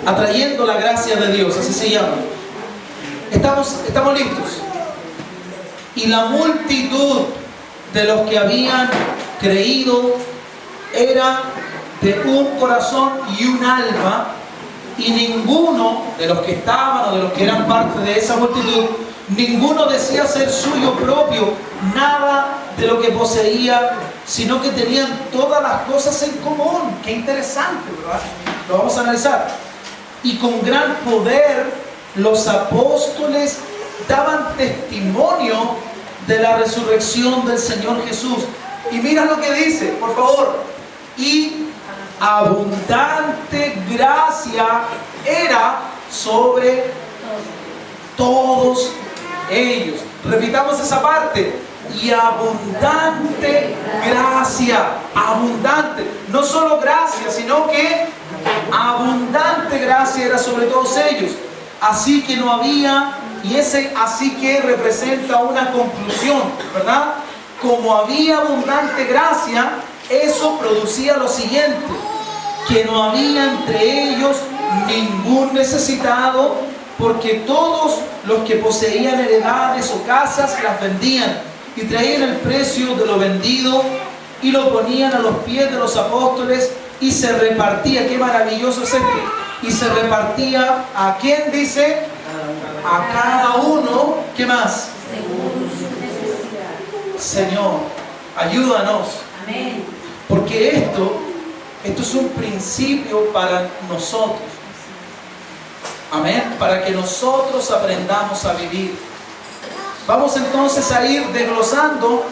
Atrayendo la gracia de Dios, así se llama. Estamos listos. Y la multitud de los que habían creído era de un corazón y un alma, y ninguno de los que estaban o de los que eran parte de esa multitud, ninguno decía ser suyo propio nada de lo que poseía, sino que tenían todas las cosas en común. Qué interesante, ¿verdad? Lo vamos a analizar. Y con gran poder los apóstoles daban testimonio de la resurrección del Señor Jesús. Y mira lo que dice, por favor. Y abundante gracia era sobre todos ellos. Repitamos esa parte. Y abundante gracia. Abundante. No solo gracia, sino que abundante gracia era sobre todos ellos. Así que no había, y ese así que representa una conclusión, ¿verdad? Como había abundante gracia, eso producía lo siguiente: que no había entre ellos ningún necesitado, porque todos los que poseían heredades o casas las vendían y traían el precio de lo vendido y lo ponían a los pies de los apóstoles, y se repartía. Qué maravilloso es esto. Y se repartía, ¿a quién dice? A cada uno. ¿Qué más? Según su necesidad. Señor, ayúdanos. Amén. Porque esto es un principio para nosotros. Amén. Para que nosotros aprendamos a vivir. Vamos entonces a ir desglosando.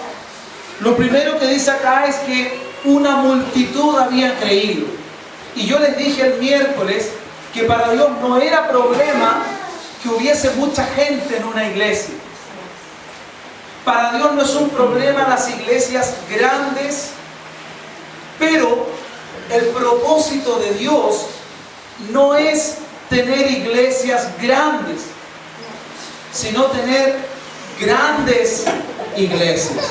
Lo primero que dice acá es que una multitud había creído. Y yo les dije el miércoles que para Dios no era problema que hubiese mucha gente en una iglesia. Para Dios no es un problema las iglesias grandes, pero el propósito de Dios no es tener iglesias grandes, sino tener grandes iglesias.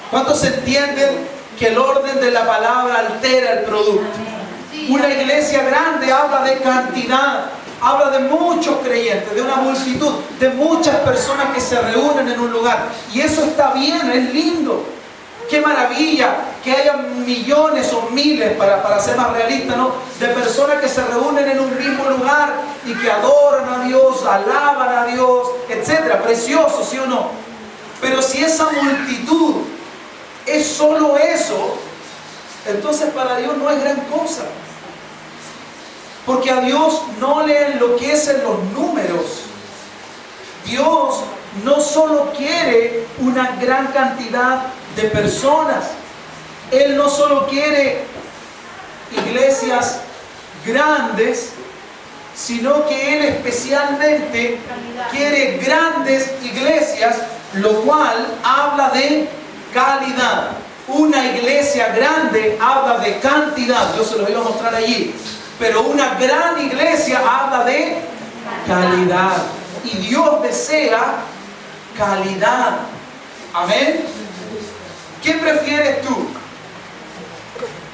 ¿Cuántos entienden que el orden de la palabra altera el producto? Una iglesia grande habla de cantidad, habla de muchos creyentes, de una multitud, de muchas personas que se reúnen en un lugar. Y eso está bien, es lindo. Qué maravilla que haya millones o miles, para ser más realista, ¿no?, de personas que se reúnen en un mismo lugar y que adoran a Dios, alaban a Dios, etc. Precioso, ¿sí o no? Pero si esa multitud es solo eso, entonces para Dios no es gran cosa. Porque a Dios no le enloquecen los números. Dios no solo quiere una gran cantidad de personas. Él no solo quiere iglesias grandes, sino que Él especialmente quiere grandes iglesias, lo cual habla de calidad. Una iglesia grande habla de cantidad, yo se los iba a mostrar allí, pero una gran iglesia habla de calidad. Y Dios desea calidad. Amén. ¿Qué prefieres tú?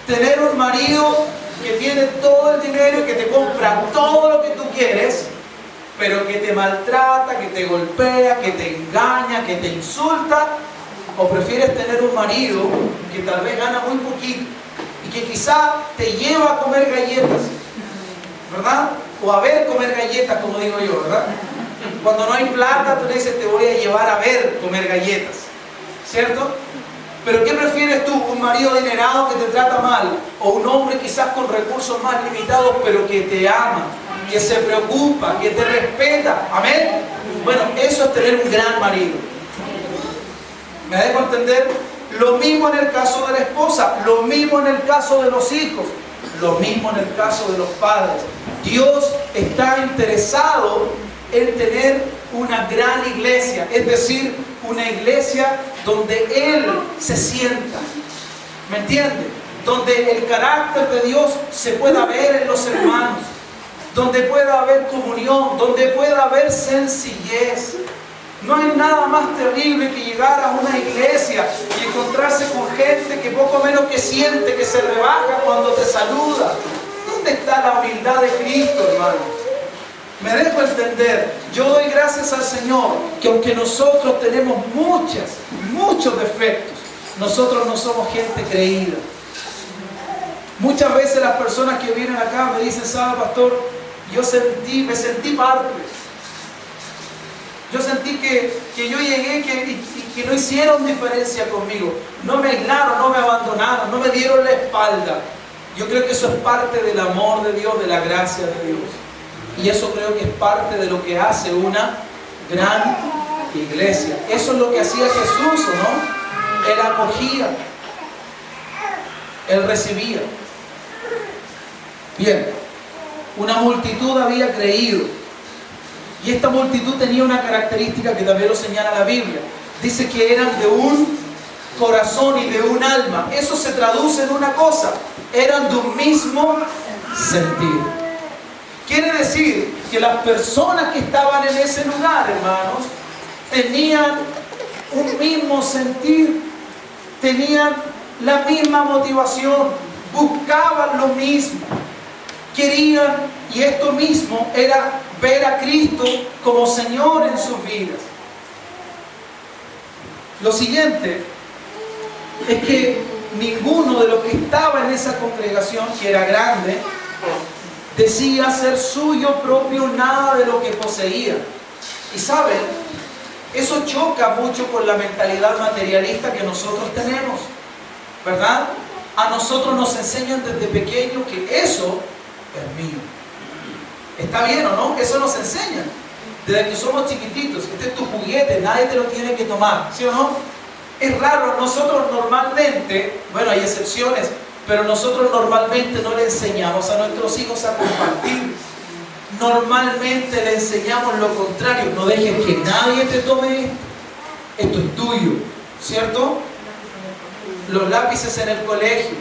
¿Tener un marido que tiene todo el dinero y que te compra todo lo que tú quieres, pero que te maltrata, que te golpea, que te engaña, que te insulta? ¿O prefieres tener un marido que tal vez gana muy poquito y que quizá te lleva a comer galletas, ¿verdad? O a ver comer galletas, como digo yo, ¿verdad? Cuando no hay plata, tú le dices, te voy a llevar a ver comer galletas, ¿cierto? Pero ¿qué prefieres tú? ¿Un marido adinerado que te trata mal? ¿O un hombre quizás con recursos más limitados, pero que te ama, que se preocupa, que te respeta? ¿Amén? Bueno, eso es tener un gran marido. ¿Me dejo entender? Lo mismo en el caso de la esposa, lo mismo en el caso de los hijos, lo mismo en el caso de los padres. Dios está interesado en tener una gran iglesia, es decir, una iglesia donde Él se sienta. ¿Me entiende? Donde el carácter de Dios se pueda ver en los hermanos, donde pueda haber comunión, donde pueda haber sencillez. No hay nada más terrible que llegar a una iglesia y encontrarse con gente que poco menos que siente que se rebaja cuando te saluda. ¿Dónde está la humildad de Cristo, hermano. Me dejo entender. Yo doy gracias al Señor que aunque nosotros tenemos muchos defectos, nosotros no somos gente creída. Muchas veces las personas que vienen acá me dicen, ¿sabe, pastor? Me sentí parte. Yo sentí que yo llegué y que no hicieron diferencia conmigo. No me aislaron, no me abandonaron, no me dieron la espalda. Yo creo que eso es parte del amor de Dios, de la gracia de Dios. Y eso creo que es parte de lo que hace una gran iglesia. Eso es lo que hacía Jesús, ¿no? Él acogía. Él recibía. Bien, una multitud había creído. Y esta multitud tenía una característica que también lo señala la Biblia. Dice que eran de un corazón y de un alma. Eso se traduce en una cosa. Eran de un mismo sentir. Quiere decir que las personas que estaban en ese lugar, hermanos, tenían un mismo sentir, tenían la misma motivación, buscaban lo mismo, querían, y esto mismo era ver a Cristo como Señor en sus vidas. Lo siguiente es que ninguno de los que estaba en esa congregación, que era grande, decía ser suyo propio nada de lo que poseía. Y saben, eso choca mucho con la mentalidad materialista que nosotros tenemos, ¿verdad? A nosotros nos enseñan desde pequeños que eso es mío. ¿Está bien o no? Eso nos enseñan. Desde que somos chiquititos, este es tu juguete, nadie te lo tiene que tomar, ¿sí o no? Es raro, nosotros normalmente, bueno, hay excepciones, pero nosotros normalmente no le enseñamos a nuestros hijos a compartir. Normalmente le enseñamos lo contrario. No dejes que nadie te tome esto. Esto es tuyo, ¿cierto? Los lápices en el colegio.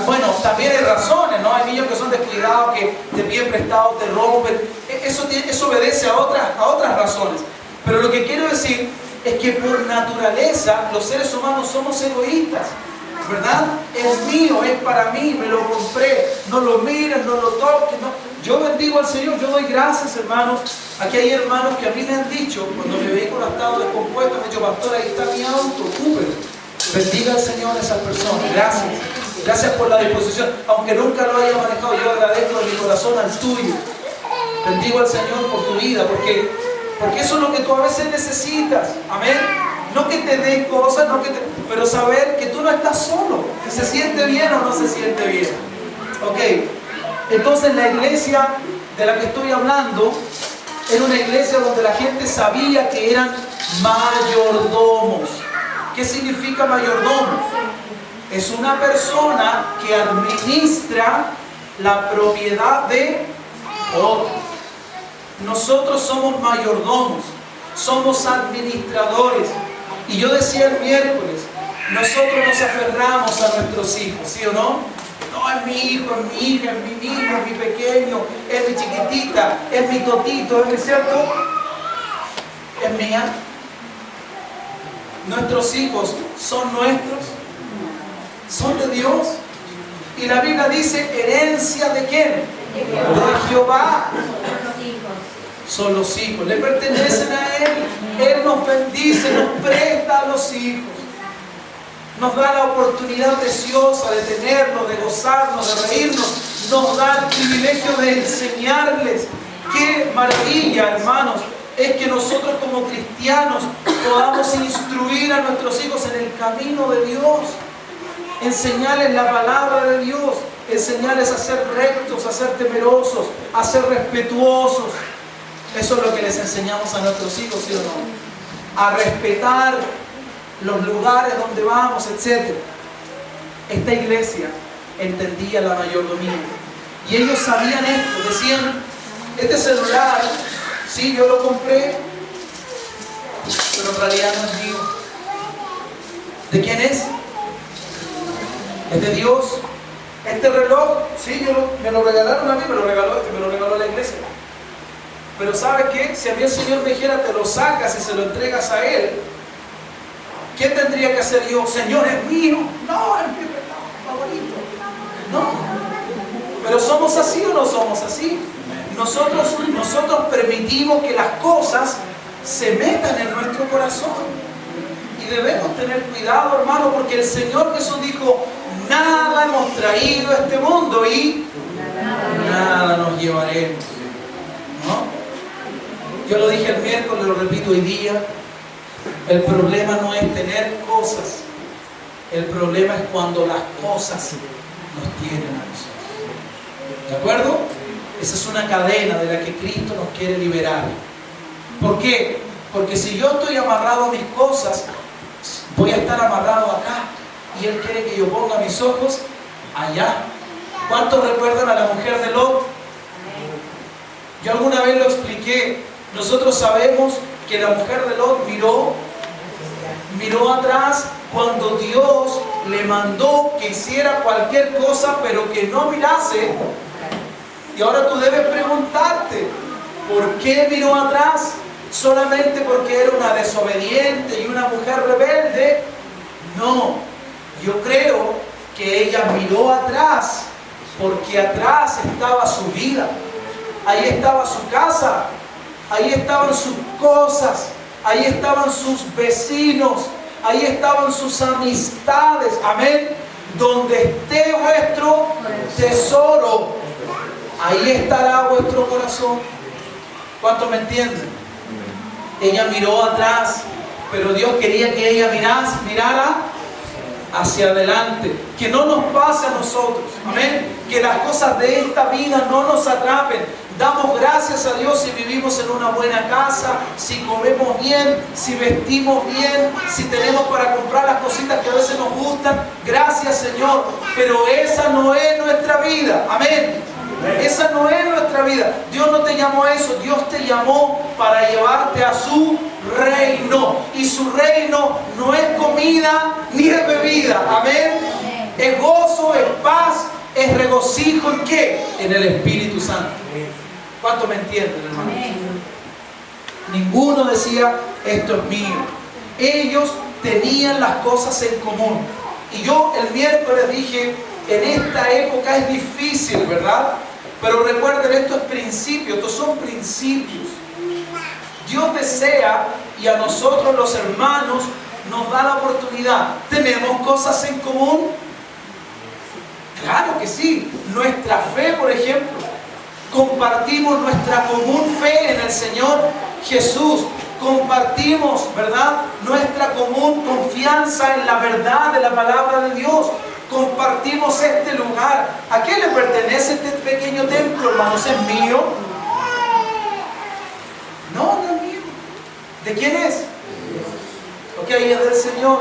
Bueno, también hay razones, ¿no? Hay niños que son descuidados, que te piden prestado, te rompen. Eso obedece a otras razones. Pero lo que quiero decir es que por naturaleza los seres humanos somos egoístas. ¿Verdad? Es mío, es para mí, me lo compré, no lo miren, no lo toquen. No. Yo bendigo al Señor, yo doy gracias, hermanos. Aquí hay hermanos que a mí me han dicho, cuando mi vehículo ha estado descompuesto, me han dicho, pastor, ahí está mi auto, ocúpelo. Bendiga al Señor a esas personas, gracias. Gracias por la disposición, aunque nunca lo haya manejado, yo agradezco de mi corazón al tuyo. Bendigo al Señor por tu vida, porque eso es lo que tú a veces necesitas, amén. No que te den cosas, pero saber que tú no estás solo, que se siente bien o no se siente bien. Ok, entonces la iglesia de la que estoy hablando era una iglesia donde la gente sabía que eran mayordomos. ¿Qué significa mayordomo? Es una persona que administra la propiedad de otros. Nosotros somos mayordomos, somos administradores. Y yo decía el miércoles, nosotros nos aferramos a nuestros hijos, ¿sí o no? No, es mi hijo, es mi hija, es mi niño, es mi pequeño, es mi chiquitita, es mi totito, ¿es cierto? Es mía. Nuestros hijos son nuestros, son de Dios. Y la Biblia dice, ¿herencia de quién? De Jehová. Son los hijos, le pertenecen a Él. Él nos bendice, nos presta a los hijos. Nos da la oportunidad preciosa de tenerlos, de gozarnos, de reírnos. Nos da el privilegio de enseñarles. Qué maravilla, hermanos, es que nosotros como cristianos podamos instruir a nuestros hijos en el camino de Dios. Enseñarles la palabra de Dios. Enseñarles a ser rectos, a ser temerosos, a ser respetuosos. Eso es lo que les enseñamos a nuestros hijos, ¿sí o no? A respetar los lugares donde vamos, etc. Esta iglesia entendía la mayordomía. Y ellos sabían esto, decían, este celular, sí, yo lo compré, pero en realidad no es mío. ¿De quién es? Es de Dios. Este reloj, sí, me lo regalaron a mí, me lo regaló la iglesia. Pero ¿sabe qué? Si a mí el Señor me dijera, te lo sacas y se lo entregas a Él, ¿qué tendría que hacer yo? Señor, es mío. No, es mi reloj favorito. No. Pero somos ¿Somos así o no somos así? Nosotros permitimos que las cosas se metan en nuestro corazón. Y debemos tener cuidado, hermano, porque el Señor Jesús dijo, nada hemos traído a este mundo y nada nos llevaremos. ¿No? Yo lo dije el miércoles, lo repito hoy día. El problema no es tener cosas. El problema es cuando las cosas nos tienen a nosotros. ¿De acuerdo? Esa es una cadena de la que Cristo nos quiere liberar. ¿Por qué? Porque si yo estoy amarrado a mis cosas, voy a estar amarrado acá. Y Él quiere que yo ponga mis ojos allá. ¿Cuántos recuerdan a la mujer de Lot? Yo alguna vez lo expliqué. Nosotros sabemos que la mujer de Lot miró atrás cuando Dios le mandó que hiciera cualquier cosa, pero que no mirase. Y ahora tú debes preguntarte, ¿por qué miró atrás? ¿Solamente porque era una desobediente y una mujer rebelde? No, yo creo que ella miró atrás porque atrás estaba su vida, ahí estaba su casa, ahí estaban sus cosas, ahí estaban sus vecinos, ahí estaban sus amistades, amén. Donde esté vuestro tesoro, ahí estará vuestro corazón. ¿Cuántos me entienden? Ella miró atrás, pero Dios quería que ella mirara hacia adelante. Que no nos pase a nosotros, amén. Que las cosas de esta vida no nos atrapen. Damos gracias a Dios si vivimos en una buena casa, si comemos bien, si vestimos bien, si tenemos para comprar las cositas que a veces nos gustan. Gracias, Señor. Pero esa no es nuestra vida, amén. Esa no es nuestra vida. Dios no te llamó a eso. Dios te llamó para llevarte a su reino. Y su reino no es comida ni es bebida. Amén. Es gozo, es paz, es regocijo. ¿En qué? En el Espíritu Santo. ¿Cuánto me entienden, hermano? Ninguno decía, esto es mío. Ellos tenían las cosas en común. Y yo el miércoles dije, en esta época es difícil, ¿verdad? Pero recuerden, esto es principio, estos son principios. Dios desea, y a nosotros los hermanos nos da la oportunidad. ¿Tenemos cosas en común? Claro que sí. Nuestra fe, por ejemplo. Compartimos nuestra común fe en el Señor Jesús. Compartimos, ¿verdad?, nuestra común confianza en la verdad de la palabra de Dios. Compartimos este lugar. ¿A qué le pertenece este pequeño templo, hermanos? ¿Es mío? No, no es mío. ¿De quién es? Ok, es del Señor.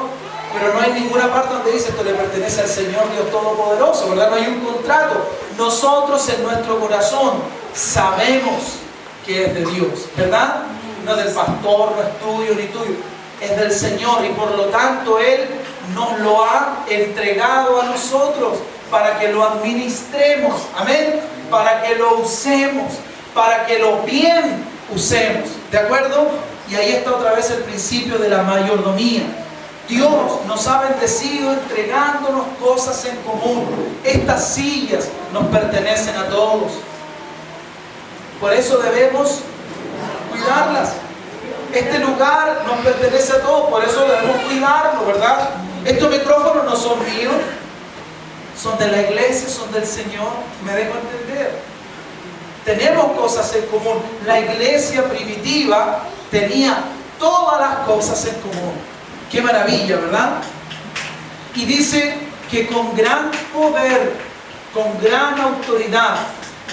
Pero no hay ninguna parte donde dice esto le pertenece al Señor Dios Todopoderoso, ¿verdad? No hay un contrato. Nosotros en nuestro corazón sabemos que es de Dios, ¿verdad? No es del pastor, no es tuyo ni tuyo. Es del Señor y por lo tanto Él nos lo ha entregado a nosotros para que lo administremos, amén, para que lo usemos, para que lo bien usemos, ¿de acuerdo? Y ahí está otra vez el principio de la mayordomía. Dios nos ha bendecido entregándonos cosas en común. Estas sillas nos pertenecen a todos. Por eso debemos cuidarlas. Este lugar nos pertenece a todos, por eso debemos cuidarlo, ¿verdad? Estos micrófonos no son míos, son de la iglesia, son del Señor. ¿Me dejo entender? Tenemos cosas en común. La iglesia primitiva tenía todas las cosas en común. Qué maravilla, ¿verdad? Y dice que con gran poder, con gran autoridad,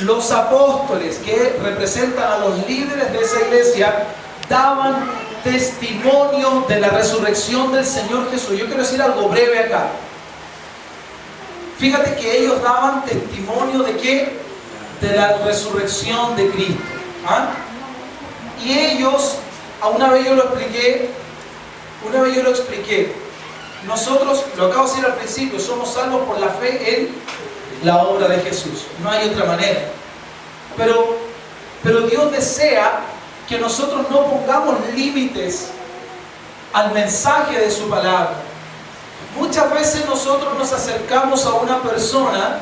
los apóstoles, que representan a los líderes de esa iglesia, daban testimonio de la resurrección del Señor Jesús. Yo quiero decir algo breve acá. Fíjate que ellos daban testimonio de ¿qué? De la resurrección de Cristo. ¿Ah? Y ellos, una vez yo lo expliqué, nosotros, lo acabo de decir al principio, somos salvos por la fe en la obra de Jesús. No hay otra manera. Pero Dios desea que nosotros no pongamos límites al mensaje de su palabra. Muchas veces nosotros nos acercamos a una persona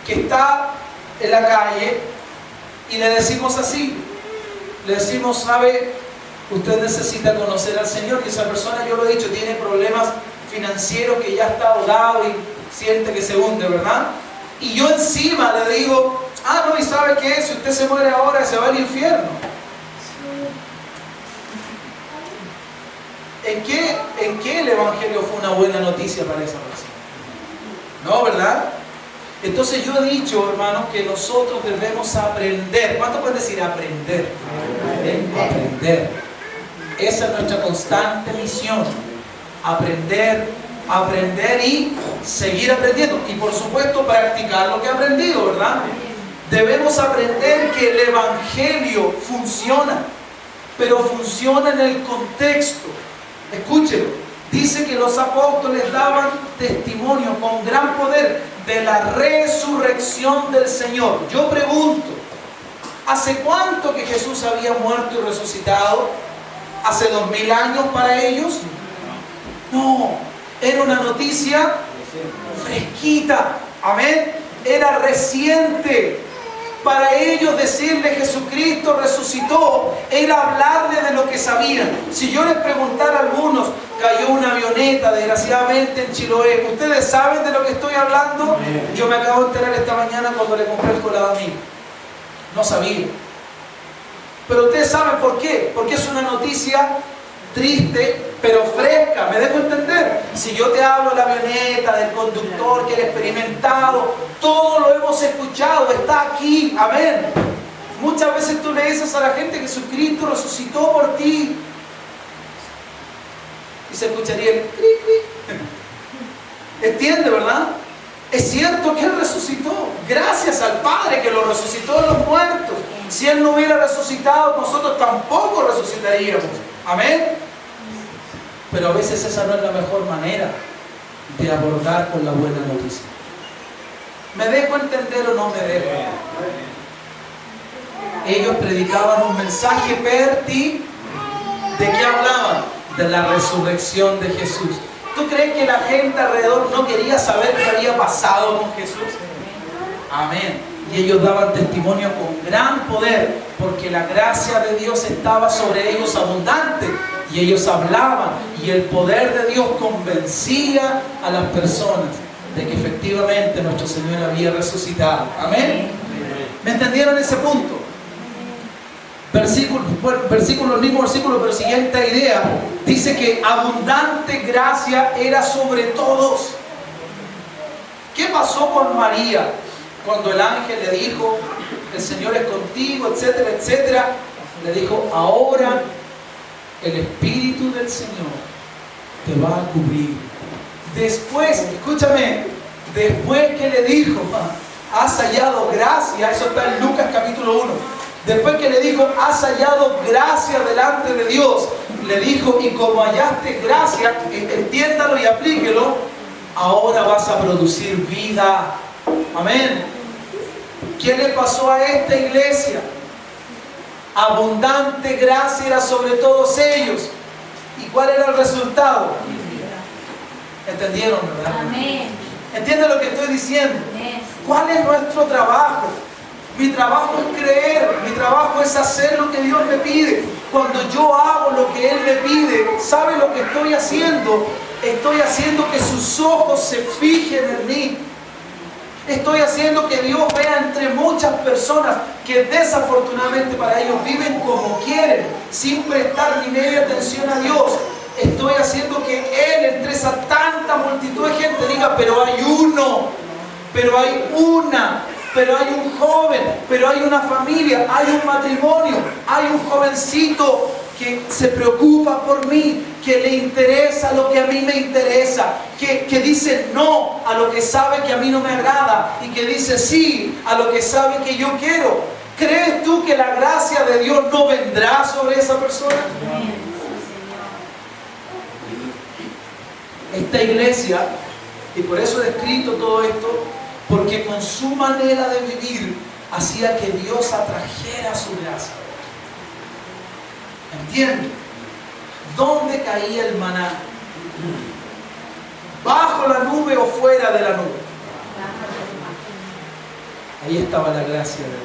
que está en la calle y le decimos así, le decimos, ¿sabe? Usted necesita conocer al Señor, y esa persona, yo lo he dicho, tiene problemas financieros, que ya está ahogado y siente que se hunde, ¿verdad? Y yo encima le digo, no, ¿y sabe qué? Si usted se muere ahora, se va al infierno. ¿En qué el Evangelio fue una buena noticia para esa persona? No, ¿verdad? Entonces yo he dicho, hermanos, que nosotros debemos aprender. ¿Cuánto pueden decir aprender? Aprender. Esa es nuestra constante misión. Aprender, aprender y seguir aprendiendo. Y por supuesto practicar lo que he aprendido, ¿verdad? Debemos aprender que el Evangelio funciona, pero funciona en el contexto. Escúchelo, dice que los apóstoles daban testimonio con gran poder de la resurrección del Señor. Yo pregunto, ¿hace cuánto que Jesús había muerto y resucitado? ¿Hace 2000 años para ellos? No, era una noticia fresquita, amén, era reciente. Para ellos decirle Jesucristo resucitó era hablarle de lo que sabían. Si yo les preguntara a algunos, cayó una avioneta desgraciadamente en Chiloé, ¿ustedes saben de lo que estoy hablando? Yo me acabo de enterar esta mañana cuando le compré el colado a mí. No sabía. Pero ustedes saben por qué. Porque es una noticia triste, pero fresca. ¿Me dejo entender? Si yo te hablo de la avioneta, del conductor que era experimentado, todo lo hemos escuchado, está aquí, amén. Muchas veces tú le dices a la gente que Jesucristo resucitó por ti y se escucharía el cri, cri. ¿Entiende, verdad? Es cierto que Él resucitó, gracias al Padre que lo resucitó de los muertos. Si Él no hubiera resucitado, nosotros tampoco resucitaríamos, amén. Pero a veces esa no es la mejor manera de abordar con la buena noticia. ¿Me dejo entender o no me dejo? Ellos predicaban un mensaje perti. ¿De qué hablaban? De la resurrección de Jesús. ¿Tú crees que la gente alrededor no quería saber qué había pasado con Jesús? Amén. Y ellos daban testimonio con gran poder, porque la gracia de Dios estaba sobre ellos abundante. Y ellos hablaban, y el poder de Dios convencía a las personas de que efectivamente nuestro Señor había resucitado. Amén. ¿Me entendieron ese punto? Versículo, el mismo versículo, pero siguiente idea. Dice que abundante gracia era sobre todos. ¿Qué pasó con María cuando el ángel le dijo, el Señor es contigo, etcétera, etcétera? Le dijo, ahora el Espíritu del Señor te va a cubrir. Después, escúchame, después que le dijo, has hallado gracia, eso está en Lucas capítulo 1. Después que le dijo, has hallado gracia delante de Dios, le dijo, y como hallaste gracia, entiéndalo y aplíquelo, ahora vas a producir vida. Amén. ¿Qué le pasó a esta iglesia? Abundante gracia era sobre todos ellos. ¿Y cuál era el resultado? ¿Entendieron, verdad? Amén. ¿Entienden lo que estoy diciendo? Amén. ¿Cuál es nuestro trabajo? Mi trabajo es creer, mi trabajo es hacer lo que Dios me pide. Cuando yo hago lo que Él me pide, ¿sabe lo que estoy haciendo? Estoy haciendo que sus ojos se fijen en mí. Estoy haciendo que Dios vea entre muchas personas que desafortunadamente para ellos viven como quieren, sin prestar ni media atención a Dios. Estoy haciendo que Él, entre esa tanta multitud de gente, diga, pero hay uno, pero hay una, pero hay un joven, pero hay una familia, hay un matrimonio, hay un jovencito que se preocupa por mí, que le interesa lo que a mí me interesa, que dice no a lo que sabe que a mí no me agrada y que dice sí a lo que sabe que yo quiero. ¿Crees tú que la gracia de Dios no vendrá sobre esa persona? Esta iglesia, y por eso he escrito todo esto, porque con su manera de vivir hacía que Dios atrajera su gracia. ¿Entiendes? ¿Dónde caía el maná? ¿Bajo la nube o fuera de la nube? Ahí estaba la gracia de Dios.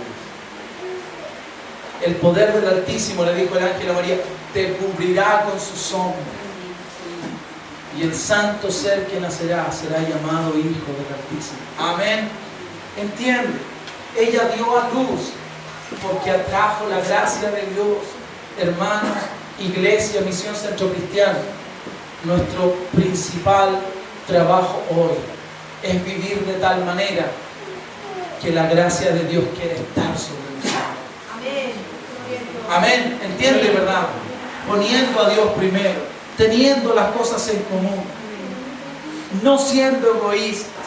El poder del Altísimo, le dijo el ángel a María, te cubrirá con su sombra. Y el santo ser que nacerá será llamado Hijo del Altísimo. Amén. ¿Entiende? Ella dio a luz porque atrajo la gracia de Dios. Hermanos, Iglesia, Misión Centro Cristiano, nuestro principal trabajo hoy es vivir de tal manera que la gracia de Dios quiere estar sobre nosotros. Amén. ¿Entiende, verdad? Poniendo a Dios primero, teniendo las cosas en común, no siendo egoístas,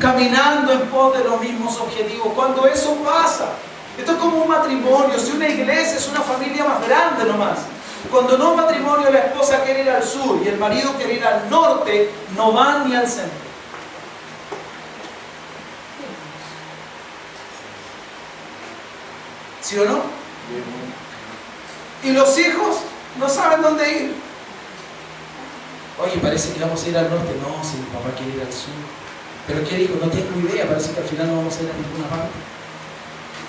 caminando en pos de los mismos objetivos. Cuando eso pasa, esto es como un matrimonio. Si una iglesia es una familia más grande nomás. Cuando en un matrimonio la esposa quiere ir al sur y el marido quiere ir al norte, no van ni al centro. ¿Sí o no? Y los hijos no saben dónde ir. Oye, parece que vamos a ir al norte. No, si mi papá quiere ir al sur. ¿Pero qué dijo? No tengo idea, parece que al final no vamos a ir a ninguna parte.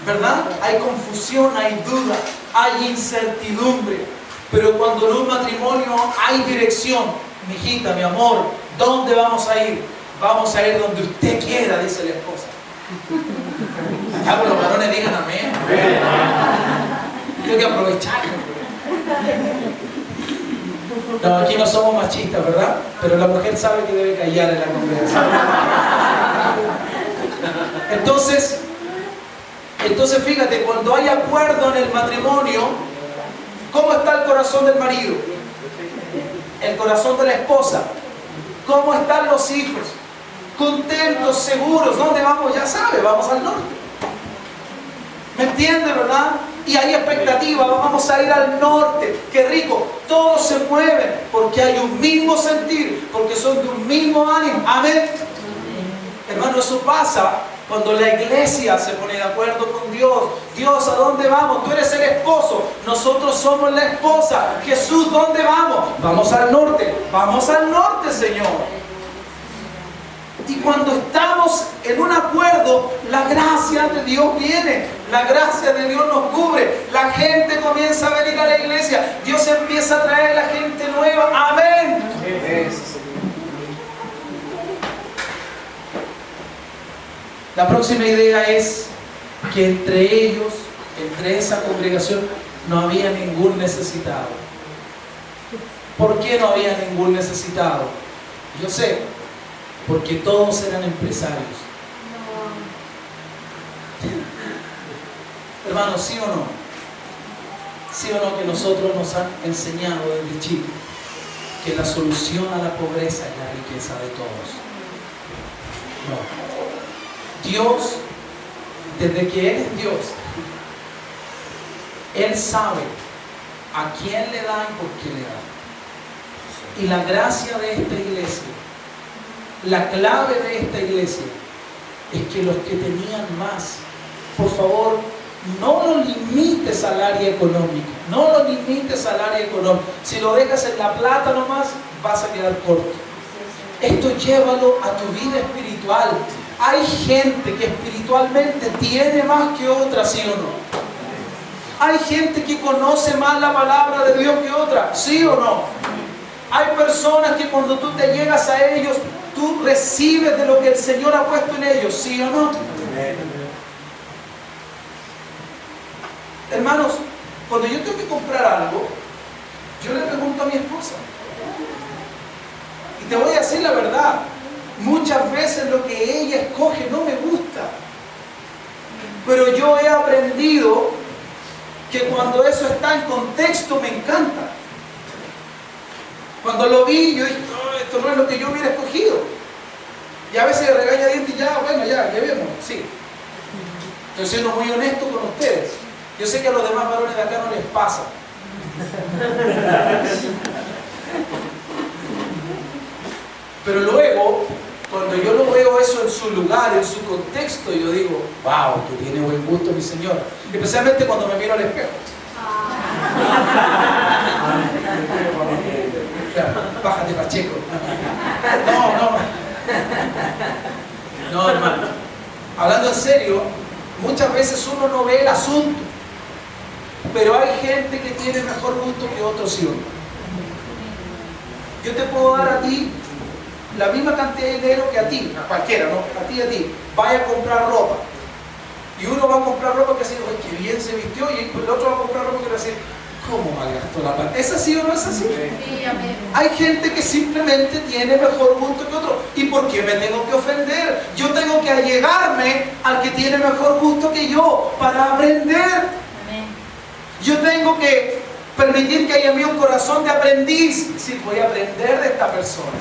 ¿Verdad? Hay confusión, hay duda, hay incertidumbre. Pero cuando en un matrimonio hay dirección, mi hijita, mi amor, ¿dónde vamos a ir? Vamos a ir donde usted quiera, dice la esposa. Acá los varones digan amén. Tengo que aprovecharlo. No, aquí no somos machistas, ¿verdad? Pero la mujer sabe que debe callar en la congregación. Entonces fíjate, cuando hay acuerdo en el matrimonio, ¿cómo está el corazón del marido? El corazón de la esposa. ¿Cómo están los hijos? Contentos, seguros. ¿Dónde vamos? Ya sabe, vamos al norte. ¿Me entiende, verdad? Y hay expectativa, vamos a ir al norte. ¡Qué rico! Todos se mueven porque hay un mismo sentir, porque son de un mismo ánimo. Amén. Hermano, eso pasa cuando la iglesia se pone de acuerdo con Dios. Dios, ¿a dónde vamos? Tú eres el esposo, nosotros somos la esposa. Jesús, ¿dónde vamos? Vamos al norte. Vamos al norte, Señor. Y cuando estamos en un acuerdo, la gracia de Dios viene, la gracia de Dios nos cubre, la gente comienza a venir a la iglesia, Dios empieza a traer a la gente nueva. Amén. La próxima idea es que entre ellos, entre esa congregación, no había ningún necesitado. ¿Por qué no había ningún necesitado? Yo sé, porque todos eran empresarios. Hermanos, ¿sí o no? ¿Sí o no que nosotros nos han enseñado desde chicos que la solución a la pobreza es la riqueza de todos? No. Dios, desde que Él es Dios, Él sabe a quién le da y por qué le da. Y la gracia de esta iglesia, la clave de esta iglesia, es que los que tenían más, por favor, no lo limites al área económica. No lo limites al área económica. Si lo dejas en la plata nomás, vas a quedar corto. Esto llévalo a tu vida espiritual. Hay gente que espiritualmente tiene más que otra, ¿sí o no? Hay gente que conoce más la palabra de Dios que otra, ¿sí o no? Hay personas que cuando tú te llegas a ellos, tú recibes de lo que el Señor ha puesto en ellos, ¿sí o no? Hermanos, cuando yo tengo que comprar algo, yo le pregunto a mi esposa. Y te voy a decir la verdad, muchas veces lo que ella escoge no me gusta. Pero yo he aprendido que cuando eso está en contexto me encanta. Cuando lo vi, yo dije, no, esto no es lo que yo hubiera escogido. Y a veces regaña dientes y ya, bueno, ya vemos, sí. Estoy siendo muy honesto con ustedes. Yo sé que a los demás varones de acá no les pasa. Pero luego, cuando yo lo veo eso en su lugar, en su contexto, yo digo, wow, que tiene buen gusto mi señora. Especialmente cuando me miro al espejo. Bájate, Pacheco. No, hermano. Hablando en serio, Muchas veces uno no ve el asunto, pero hay gente que tiene mejor gusto que otros, ¿sí o no? Yo te puedo dar a ti la misma cantidad de dinero que a ti, a cualquiera, ¿no? A ti. Vaya a comprar ropa. Y uno va a comprar ropa que dice, oye, qué bien se vistió, y el otro va a comprar ropa que va a decir, ¿cómo malgastó la plata? ¿Es así o no es así? Sí, amén. Hay gente que simplemente tiene mejor gusto que otro. ¿Y por qué me tengo que ofender? Yo tengo que allegarme al que tiene mejor gusto que yo para aprender. Amén. Yo tengo que permitir que haya en mí un corazón de aprendiz. Es decir, voy a aprender de esta persona.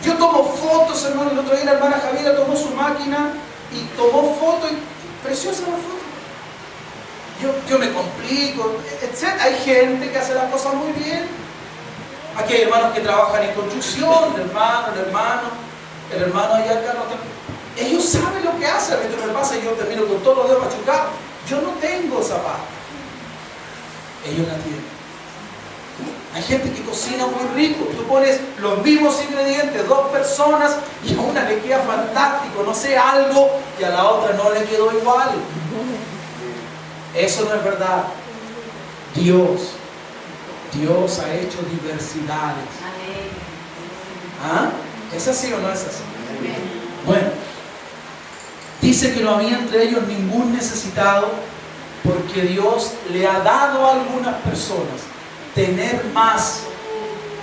Yo tomo fotos, hermano. El otro día la hermana Javiera tomó su máquina y tomó fotos. Preciosa la foto. Yo me complico, etc. Hay gente que hace las cosas muy bien. Aquí hay hermanos que trabajan en construcción, el hermano allá, Carlos. Ellos saben lo que hacen. A mí me pasa y yo termino con todos los dedos machucados. Yo no tengo esa paz. Ellos la tienen. Hay gente que cocina muy rico. Tú pones los mismos ingredientes, 2 personas, y a una le queda fantástico, no sé, algo, y a la otra no le quedó igual. Eso no es verdad. Dios ha hecho diversidades. ¿Ah? ¿Es así o no es así? Bueno, dice que no había entre ellos ningún necesitado, porque Dios le ha dado a algunas personas tener más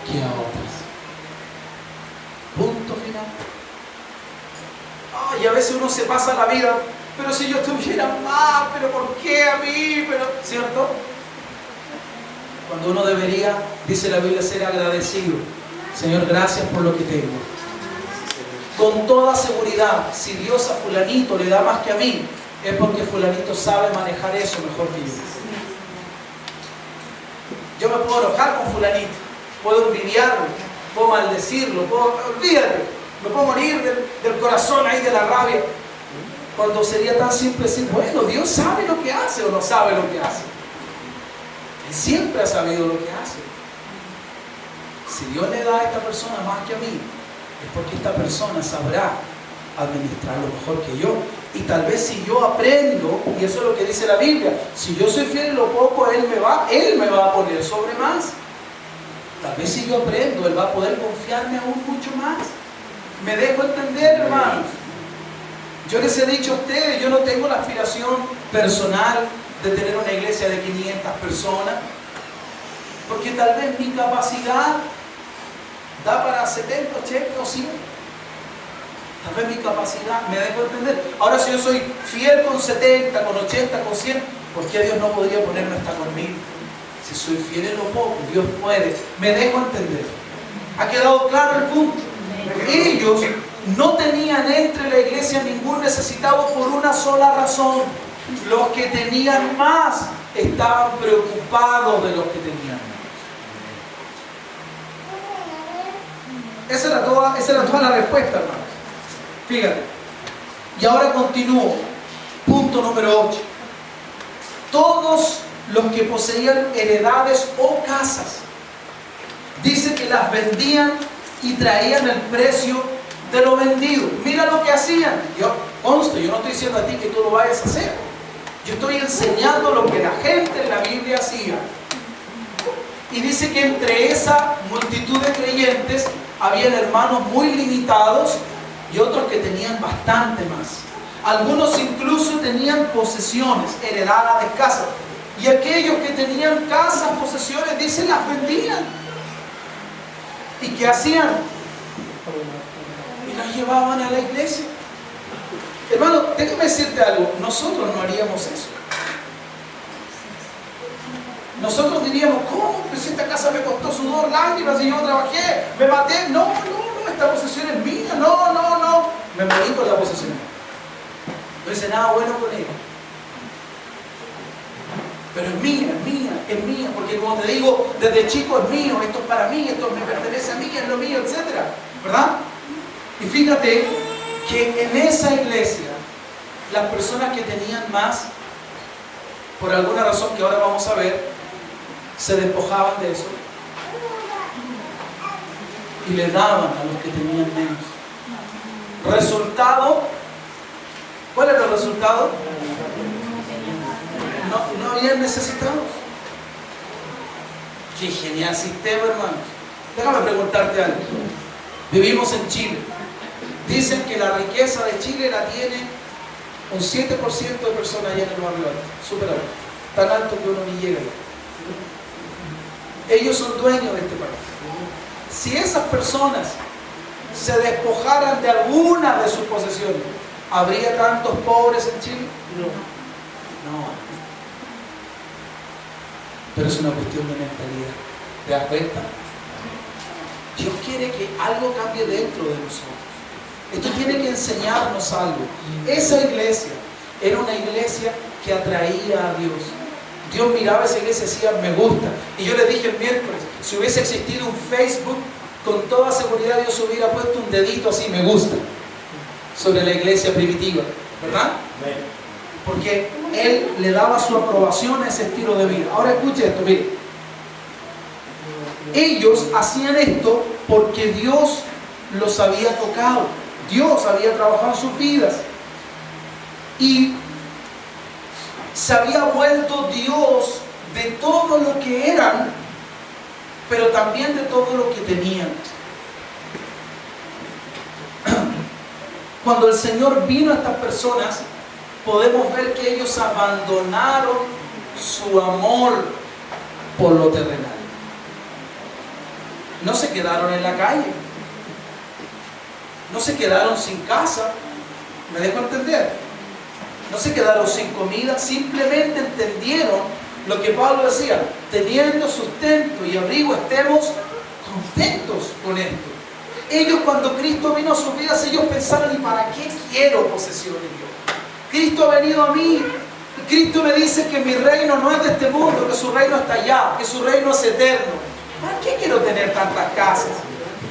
que a otras. Punto final. Y a veces uno se pasa la vida, pero si yo tuviera más, pero ¿por qué a mí? Pero, ¿cierto? Cuando uno debería, dice la Biblia, ser agradecido. Señor, gracias por lo que tengo. Con toda seguridad, si Dios a fulanito le da más que a mí, es porque fulanito sabe manejar eso mejor que yo. Yo me puedo enojar con fulanito, puedo envidiarlo, puedo maldecirlo, olvídate, me puedo morir del corazón ahí de la rabia. Cuando sería tan simple decir, bueno, Dios sabe lo que hace o no sabe lo que hace. Él siempre ha sabido lo que hace. Si Dios le da a esta persona más que a mí, es porque esta persona sabrá administrarlo mejor que yo. Y tal vez si yo aprendo, y eso es lo que dice la Biblia, si yo soy fiel en lo poco, Él me va a poner sobre más. Tal vez si yo aprendo, Él va a poder confiarme aún mucho más. Me dejo entender, hermanos. Yo les he dicho a ustedes, yo no tengo la aspiración personal de tener una iglesia de 500 personas, porque tal vez mi capacidad da para 70, 80 o 100. Tal vez mi capacidad, me dejo entender. Ahora, si yo soy fiel con 70, con 80, con 100, ¿por qué Dios no podría ponerme hasta conmigo? Si soy fiel en lo poco, Dios puede. Me dejo entender. ¿Ha quedado claro el punto? Ellos no tenían entre la iglesia ningún necesitado por una sola razón. Los que tenían más estaban preocupados de los que tenían menos. Esa era toda la respuesta, hermanos. Fíjate. Y ahora continúo. Punto número 8. Todos los que poseían heredades o casas, dice que las vendían y traían el precio de lo vendido. Mira lo que hacían. Yo no estoy diciendo a ti que tú lo vayas a hacer. Yo estoy enseñando lo que la gente en la Biblia hacía. Y dice que entre esa multitud de creyentes habían hermanos muy limitados y otros que tenían bastante más. Algunos incluso tenían posesiones heredadas de casa. Y aquellos que tenían casas, posesiones, dice, las vendían. ¿Y qué hacían? Y las llevaban a la iglesia. Hermano, déjame decirte algo. Nosotros no haríamos eso. Nosotros diríamos, ¿cómo? Pues esta casa me costó sudor, lágrimas y yo trabajé, me maté. No, esta posesión es mía. No. Me morí con la posesión. No hice nada bueno con ella. Pero es mía, porque como te digo, desde chico es mío, esto es para mí, esto me pertenece a mí, es lo mío, etc. ¿Verdad? Y fíjate que en esa iglesia, las personas que tenían más, por alguna razón que ahora vamos a ver, se despojaban de eso y le daban a los que tenían menos. Resultado, ¿Cuál era el resultado? No habían necesitados. Qué genial sistema, hermanos. Déjame preguntarte algo. Vivimos en Chile. Dicen que la riqueza de Chile la tiene un 7% de personas allá en el barrio alto. Súper alto. Tan alto que uno ni llega allá. Ellos son dueños de este país. Si esas personas se despojaran de alguna de sus posesiones, ¿habría tantos pobres en Chile? No. Pero es una cuestión de mentalidad. ¿Te das cuenta? Dios quiere que algo cambie dentro de nosotros. Esto tiene que enseñarnos algo. Esa iglesia era una iglesia que atraía a Dios. Dios miraba a esa iglesia y decía, me gusta. Y yo le dije el miércoles, si hubiese existido un Facebook, con toda seguridad Dios hubiera puesto un dedito así, me gusta, sobre la iglesia primitiva, ¿verdad? Porque Él le daba su aprobación a ese estilo de vida. Ahora escuche esto, mire. Ellos hacían esto porque Dios los había tocado. Dios había trabajado en sus vidas. Y se había vuelto Dios de todo lo que eran, pero también de todo lo que tenían. Cuando el Señor vino a estas personas, podemos ver que ellos abandonaron su amor por lo terrenal. No se quedaron en la calle. No se quedaron sin casa. ¿Me dejo entender? No se quedaron sin comida. Simplemente entendieron lo que Pablo decía. Teniendo sustento y abrigo, estemos contentos con esto. Ellos, cuando Cristo vino a sus vidas, ellos pensaron, ¿y para qué quiero posesiones yo? Cristo ha venido a mí. Cristo me dice que mi reino no es de este mundo, que su reino está allá, que su reino es eterno. ¿Para qué quiero tener tantas casas?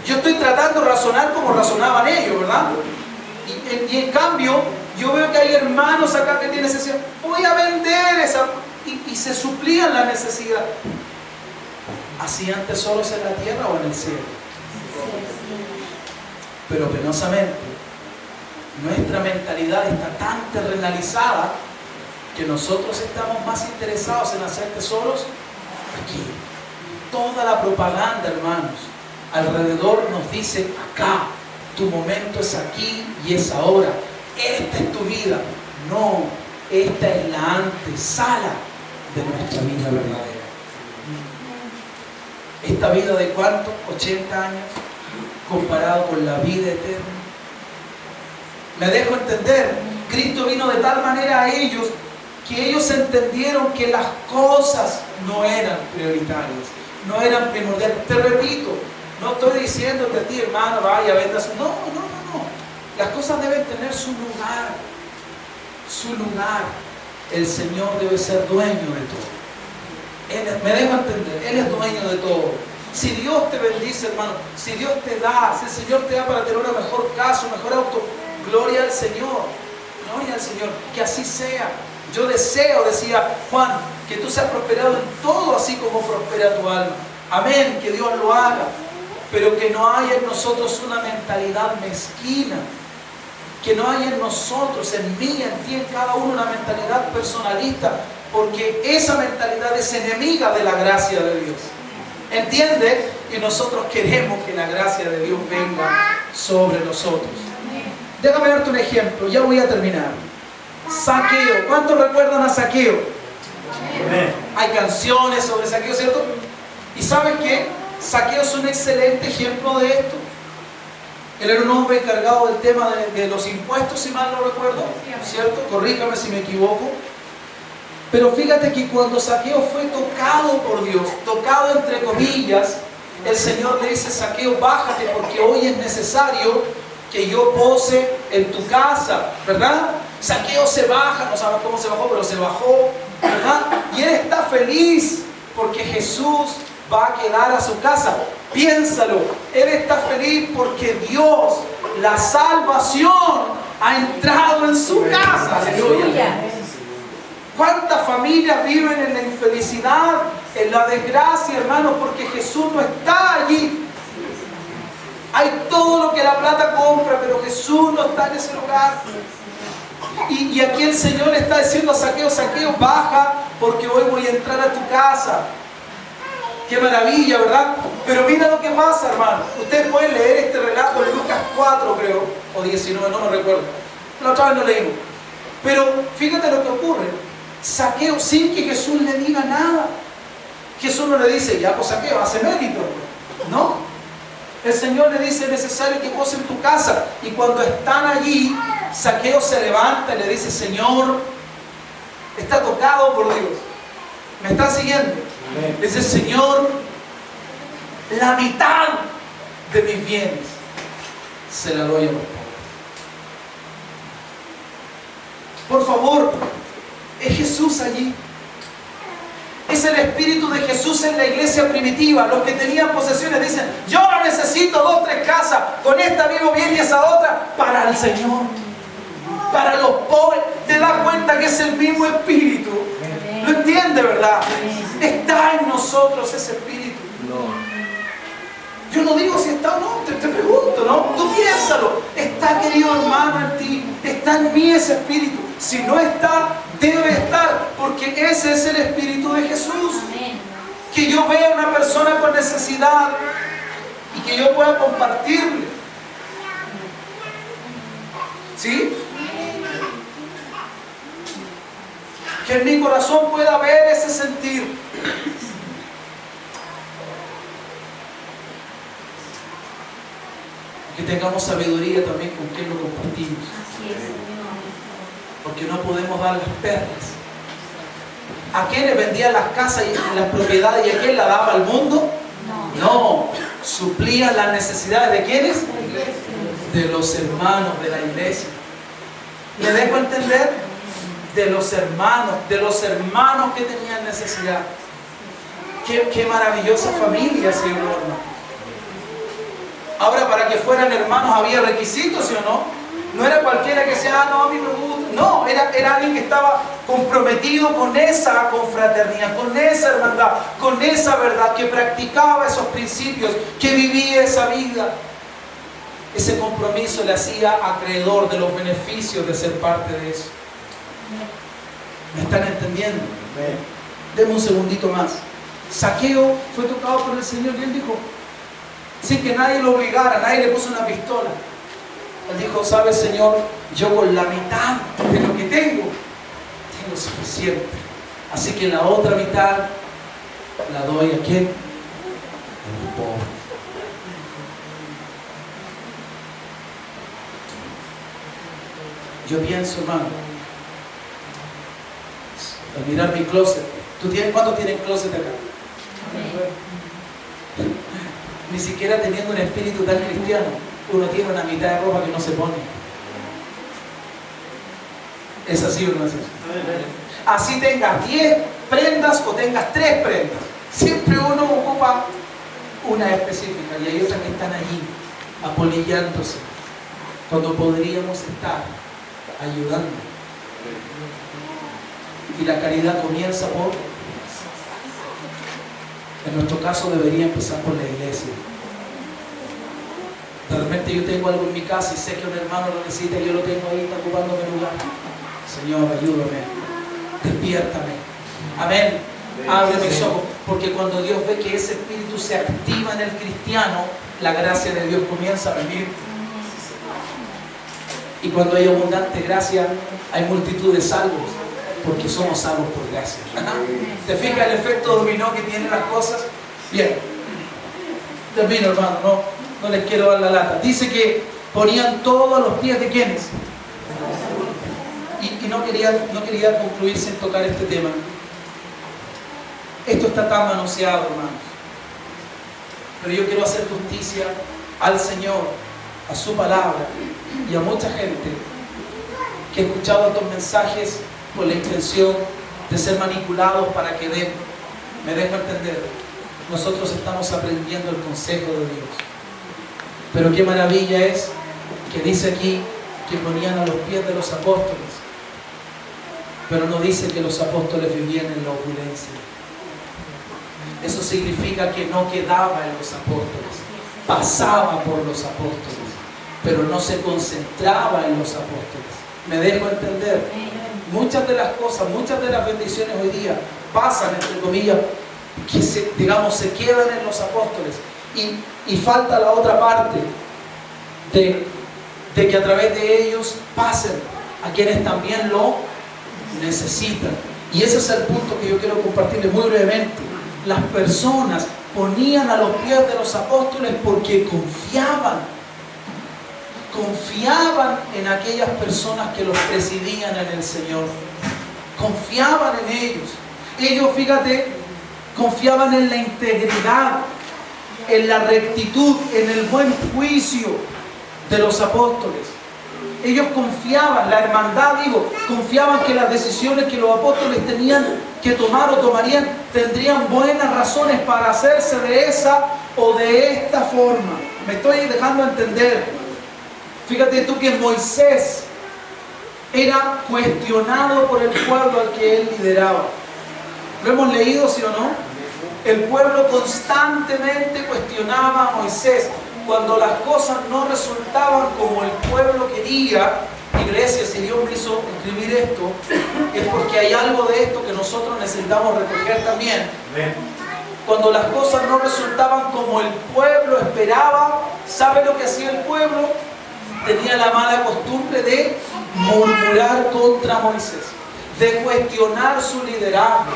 Yo estoy tratando de razonar como razonaban ellos, ¿verdad? Y en cambio, yo veo que hay hermanos acá que tienen necesidad. Voy a vender esa. Y se suplían la necesidad. ¿Hacían tesoros en la tierra o en el cielo? Pero penosamente, nuestra mentalidad está tan terrenalizada que nosotros estamos más interesados en hacer tesoros aquí. Toda la propaganda, hermanos, alrededor nos dice, acá, tu momento es aquí y es ahora. Esta es tu vida. No, esta es la antesala de nuestra vida verdadera. Esta vida de ¿cuánto? 80 años comparado con la vida eterna. Me dejo entender. Cristo vino de tal manera a ellos que ellos entendieron que las cosas no eran prioritarias, no eran primordiales. Te repito, no estoy diciéndote a ti, hermano, vaya, vendas. No. Las cosas deben tener su lugar. Su lugar. El Señor debe ser dueño de todo. Me dejo entender, Él es dueño de todo. Si Dios te bendice, hermano, si Dios te da, si el Señor te da para tener una mejor casa, un mejor auto, gloria al Señor. Gloria al Señor. Que así sea. Yo deseo, decía Juan, que tú seas prosperado en todo así como prospera tu alma. Amén, que Dios lo haga. Pero que no haya en nosotros una mentalidad mezquina. Que no haya en nosotros, en mí, en ti, en cada uno, una mentalidad personalista. Porque esa mentalidad es enemiga de la gracia de Dios. ¿Entiende? Y nosotros queremos que la gracia de Dios venga sobre nosotros. Déjame darte un ejemplo, ya voy a terminar. Zaqueo. ¿Cuántos recuerdan a Zaqueo? Hay canciones sobre Zaqueo, ¿cierto? ¿Y saben qué? Zaqueo es un excelente ejemplo de esto. Él era un hombre encargado del tema de los impuestos, si mal no recuerdo, ¿cierto? Corríjame si me equivoco. Pero fíjate que cuando Zaqueo fue tocado por Dios, tocado entre comillas, el Señor le dice, Zaqueo, bájate porque hoy es necesario que yo pose en tu casa, ¿verdad? Zaqueo se baja, no sabemos cómo se bajó, pero se bajó, ¿verdad? Y él está feliz porque Jesús va a quedar a su casa. Piénsalo, él está feliz porque Dios, la salvación, ha entrado en su casa. Aleluya. ¿Cuántas familias viven en la infelicidad, en la desgracia, hermanos, porque Jesús no está allí? Hay todo lo que la plata compra, pero Jesús no está en ese lugar. Y aquí el Señor le está diciendo a Zaqueo, Zaqueo, baja porque hoy voy a entrar a tu casa. Qué maravilla, ¿verdad? Pero mira lo que pasa, hermano. Ustedes pueden leer este relato en Lucas 4, creo, o 19, no me recuerdo. La otra vez no leímos. Pero fíjate lo que ocurre. Zaqueo, sin que Jesús le diga nada. Jesús no le dice, ya pues Zaqueo, hace mérito. No. El Señor le dice, es necesario que goce en tu casa. Y cuando están allí, Zaqueo se levanta y le dice, Señor, está tocado por Dios. ¿Me están siguiendo? Amén. Dice, Señor, la mitad de mis bienes se la doy a los pobres. Por favor, es Jesús allí. Es el Espíritu de Jesús en la iglesia primitiva. Los que tenían posesiones dicen, yo no necesito 2, 3 casas, con esta vivo bien y esa otra, para el Señor, para los pobres. Te das cuenta que es el mismo Espíritu. ¿Lo entiende, verdad? Está en nosotros ese Espíritu. Yo no digo si está o no, te pregunto, ¿no? Tú piénsalo. Está, querido hermano, en ti. Está en mí ese Espíritu. Si no está, debe estar, porque ese es el Espíritu de Jesús. Que yo vea a una persona con necesidad y que yo pueda compartirle. ¿Sí? Que en mi corazón pueda ver ese sentir. Que tengamos sabiduría también con quien lo compartimos. Porque no podemos dar las perlas. ¿A quién le vendían las casas y las propiedades y a quién la daba al mundo? No, suplían las necesidades de ¿quiénes? De los hermanos de la iglesia. ¿Me dejo entender? De los hermanos que tenían necesidad. Qué maravillosa familia, Señor. Ahora, para que fueran hermanos había requisitos, ¿sí o no? No era cualquiera que decía, no, a mí me gusta. No, era alguien que estaba comprometido con esa confraternidad, con esa hermandad, con esa verdad, que practicaba esos principios, que vivía esa vida. Ese compromiso le hacía acreedor de los beneficios de ser parte de eso. ¿Me están entendiendo? Deme un segundito más. Zaqueo fue tocado por el Señor y él dijo, sin que nadie lo obligara, nadie le puso una pistola. Él dijo, ¿sabes, Señor? Yo con la mitad de lo que tengo suficiente. Así que la otra mitad la doy a ¿quién? A los pobres. Yo pienso, hermano, al mirar mi closet, ¿cuántos tienen closet acá? Ni siquiera teniendo un espíritu tan cristiano, uno tiene una mitad de ropa que no se pone. ¿Es así o no es así? Así tengas 10 prendas o tengas 3 prendas, siempre uno ocupa una específica y hay otras que están allí apolillándose cuando podríamos estar ayudando. Y la caridad comienza por, en nuestro caso debería empezar por la iglesia. De repente yo tengo algo en mi casa y sé que un hermano lo necesita y yo lo tengo ahí, está ocupando mi lugar. Señor, ayúdame, despiértame. Amén. Abre mis ojos, porque cuando Dios ve que ese espíritu se activa en el cristiano, la gracia de Dios comienza a venir. Y cuando hay abundante gracia, hay multitud de salvos, porque somos salvos por gracia. ¿Te fijas el efecto dominó que tienen las cosas? Bien. Termino, hermano, no les quiero dar la lata. Dice que ponían todo a los pies de ¿quiénes? Y no quería concluir sin tocar este tema. Esto está tan manoseado, hermanos. Pero yo quiero hacer justicia al Señor, a su palabra y a mucha gente que ha escuchado estos mensajes con la intención de ser manipulados para que den. Me dejo entender. Nosotros estamos aprendiendo el consejo de Dios. Pero qué maravilla es que dice aquí que ponían a los pies de los apóstoles. Pero no dice que los apóstoles vivían en la opulencia. Eso significa que no quedaba en los apóstoles, pasaba por los apóstoles, pero no se concentraba en los apóstoles. Me dejo entender. Muchas de las cosas, muchas de las bendiciones hoy día pasan, entre comillas, que se quedan en los apóstoles. Y falta la otra parte de que a través de ellos pasen a quienes también lo necesitan. Y ese es el punto que yo quiero compartirles muy brevemente. Las personas ponían a los pies de los apóstoles porque confiaban en aquellas personas que los presidían en el Señor. Confiaban en ellos. Ellos, fíjate, confiaban en la integridad, en la rectitud, en el buen juicio de los apóstoles. Ellos confiaban, la hermandad, confiaban que las decisiones que los apóstoles tenían que tomar o tomarían tendrían buenas razones para hacerse de esa o de esta forma. Me estoy dejando entender. Fíjate tú que Moisés era cuestionado por el pueblo al que él lideraba. ¿Lo hemos leído, sí o no? El pueblo constantemente cuestionaba a Moisés. Cuando las cosas no resultaban como el pueblo quería, iglesia, si Dios me hizo escribir esto, es porque hay algo de esto que nosotros necesitamos recoger también. Cuando las cosas no resultaban como el pueblo esperaba, ¿sabe lo que hacía el pueblo? Tenía la mala costumbre de murmurar contra Moisés, de cuestionar su liderazgo,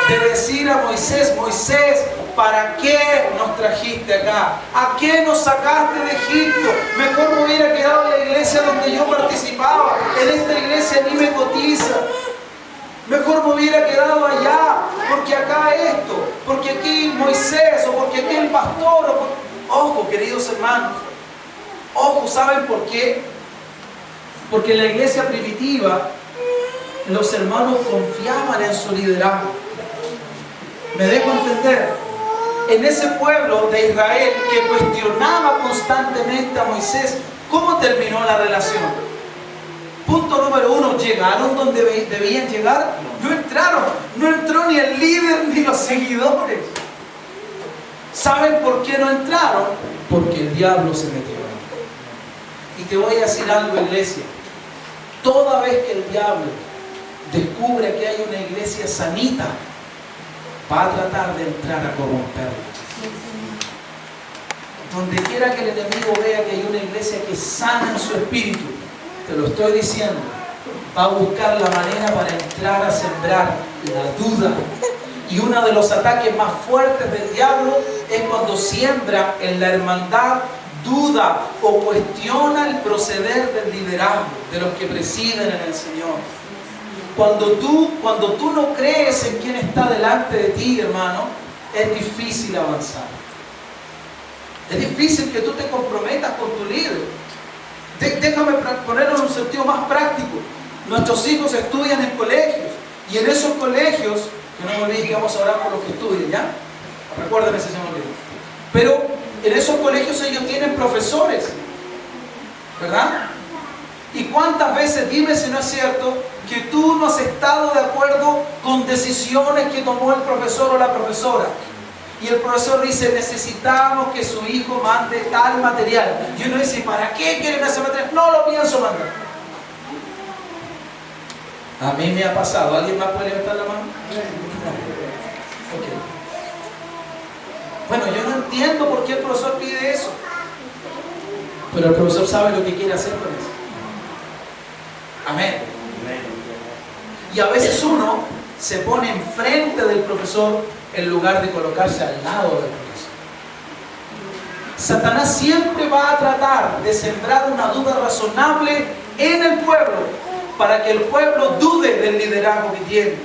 de decir a Moisés: Moisés, ¿para qué nos trajiste acá? ¿A qué nos sacaste de Egipto? Mejor me hubiera quedado en la iglesia donde yo participaba. En esta iglesia ni me cotiza. Mejor me hubiera quedado allá, porque acá esto, porque aquí Moisés, o porque aquí el pastor. Ojo, queridos hermanos. Ojo, ¿saben por qué? Porque en la iglesia primitiva los hermanos confiaban en su liderazgo. ¿Me dejo entender? En ese pueblo de Israel que cuestionaba constantemente a Moisés, ¿cómo terminó la relación? Punto número 1, ¿llegaron donde debían llegar? No entraron. No entró ni el líder ni los seguidores. ¿Saben por qué no entraron? Porque el diablo se metió. Y te voy a decir algo, iglesia. Toda vez que el diablo descubre que hay una iglesia sanita, va a tratar de entrar a corromperla. Donde quiera que el enemigo vea que hay una iglesia que sana en su espíritu, te lo estoy diciendo, va a buscar la manera para entrar a sembrar la duda. Y uno de los ataques más fuertes del diablo es cuando siembra en la hermandad duda o cuestiona el proceder del liderazgo de los que presiden en el Señor. Cuando tú no crees en quien está delante de ti, hermano, es difícil avanzar. Es difícil que tú te comprometas con tu líder. Déjame ponerlo en un sentido más práctico. Nuestros hijos estudian en colegios, y en esos colegios, que no me olviden que vamos a orar por los que estudian, ¿ya? Recuérdame si se me olvida. Pero en esos colegios ellos tienen profesores, ¿verdad? ¿Y cuántas veces, dime si no es cierto, que tú no has estado de acuerdo con decisiones que tomó el profesor o la profesora? Y el profesor dice: necesitamos que su hijo mande tal material. Y uno dice: ¿para qué quieren ese material? No lo pienso mandar. A mí me ha pasado. ¿Alguien más puede levantar la mano? Okay. Bueno, yo no entiendo por qué el profesor pide eso, pero el profesor sabe lo que quiere hacer con eso. Amén. Y a veces uno se pone enfrente del profesor en lugar de colocarse al lado del profesor. Satanás siempre va a tratar de sembrar una duda razonable en el pueblo, para que el pueblo dude del liderazgo que tiene.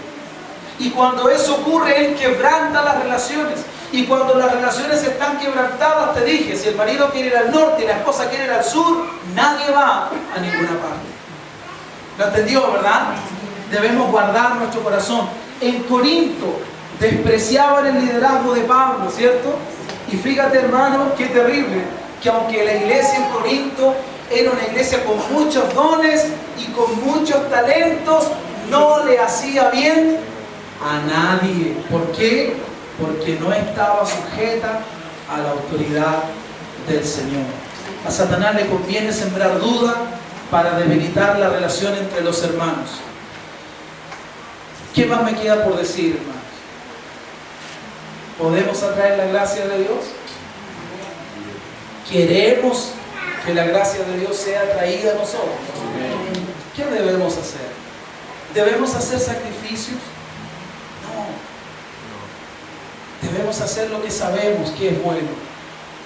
Y cuando eso ocurre, él quebranta las relaciones. Y cuando las relaciones están quebrantadas, te dije, si el marido quiere ir al norte y la esposa quiere ir al sur, nadie va a ninguna parte. ¿Lo entendió, verdad? Debemos guardar nuestro corazón. En Corinto despreciaban el liderazgo de Pablo, ¿cierto? Y fíjate, hermano, qué terrible, que aunque la iglesia en Corinto era una iglesia con muchos dones y con muchos talentos, no le hacía bien a nadie. ¿Por qué? Porque no estaba sujeta a la autoridad del Señor. A Satanás le conviene sembrar duda, para debilitar la relación entre los hermanos. ¿Qué más me queda por decir, hermanos? ¿Podemos atraer la gracia de Dios? ¿Queremos que la gracia de Dios sea atraída a nosotros? ¿Qué debemos hacer? ¿Debemos hacer sacrificios? No. Debemos hacer lo que sabemos que es bueno,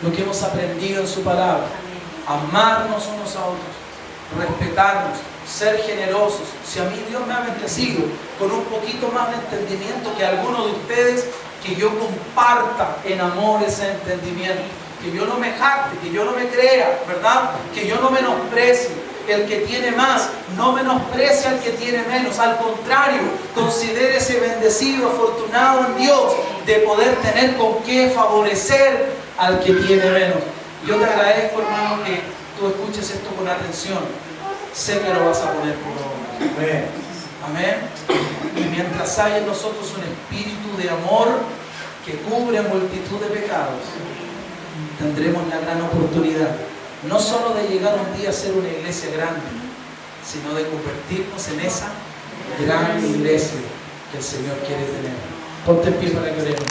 lo que hemos aprendido en su palabra. Amarnos unos a otros, respetarnos, ser generosos. Si a mí Dios me ha bendecido con un poquito más de entendimiento que algunos de ustedes, que yo comparta en amor ese entendimiento, que yo no me jacte, que yo no me crea, ¿verdad? Que yo no menosprecie. El que tiene más no menosprecia al que tiene menos. Al contrario, considérese bendecido, afortunado en Dios de poder tener con qué favorecer al que tiene menos. Yo te agradezco, hermano, que tú escuches esto con atención. Sé que lo vas a poner por obra. Amén. Amén. Y mientras haya en nosotros un espíritu de amor que cubre multitud de pecados, tendremos la gran oportunidad no solo de llegar un día a ser una iglesia grande, sino de convertirnos en esa gran iglesia que el Señor quiere tener. Ponte en pie para que oremos.